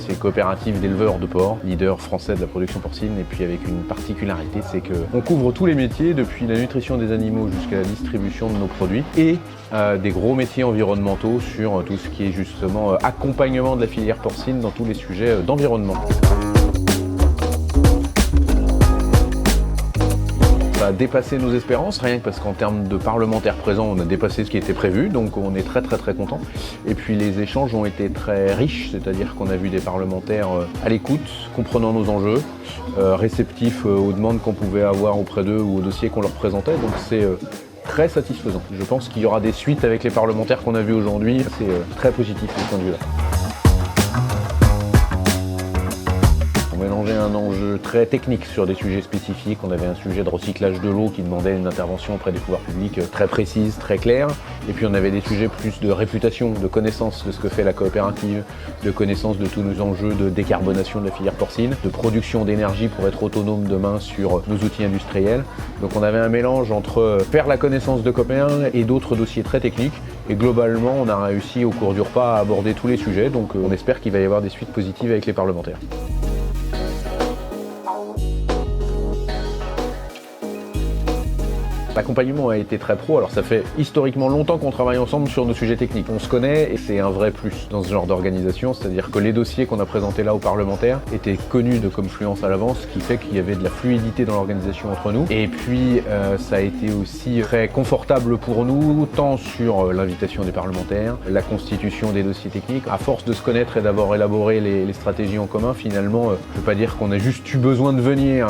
c'est coopérative d'éleveurs de porc, leader français de la production porcine, et puis avec une particularité, c'est qu'on couvre tous les métiers, depuis la nutrition des animaux jusqu'à la distribution de nos produits, et des gros métiers environnementaux sur tout ce qui est justement accompagnement de la filière porcine dans tous les sujets d'environnement. Ça a dépassé nos espérances, rien que parce qu'en termes de parlementaires présents, on a dépassé ce qui était prévu, donc on est très content. Et puis les échanges ont été très riches, c'est-à-dire qu'on a vu des parlementaires à l'écoute, comprenant nos enjeux, réceptifs aux demandes qu'on pouvait avoir auprès d'eux ou aux dossiers qu'on leur présentait, donc c'est très satisfaisant. Je pense qu'il y aura des suites avec les parlementaires qu'on a vus aujourd'hui, c'est très positif de ce point de vue-là. On mélangeait un enjeu très technique sur des sujets spécifiques. On avait un sujet de recyclage de l'eau qui demandait une intervention auprès des pouvoirs publics très précise, très claire. Et puis on avait des sujets plus de réputation, de connaissance de ce que fait la coopérative, de connaissance de tous nos enjeux de décarbonation de la filière porcine, de production d'énergie pour être autonome demain sur nos outils industriels. Donc on avait un mélange entre faire la connaissance de copains et d'autres dossiers très techniques. Et globalement, on a réussi au cours du repas à aborder tous les sujets. Donc on espère qu'il va y avoir des suites positives avec les parlementaires. L'accompagnement a été très pro, alors ça fait historiquement longtemps qu'on travaille ensemble sur nos sujets techniques. On se connaît et c'est un vrai plus dans ce genre d'organisation, c'est-à-dire que les dossiers qu'on a présentés là aux parlementaires étaient connus de Confluence à l'avance, ce qui fait qu'il y avait de la fluidité dans l'organisation entre nous. Et puis ça a été aussi très confortable pour nous, tant sur l'invitation des parlementaires, la constitution des dossiers techniques. À force de se connaître et d'avoir élaboré les stratégies en commun, finalement, je ne veux pas dire qu'on a juste eu besoin de venir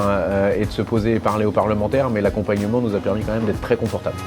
et de se poser et parler aux parlementaires, mais l'accompagnement nous a permis quand même d'être très confortable.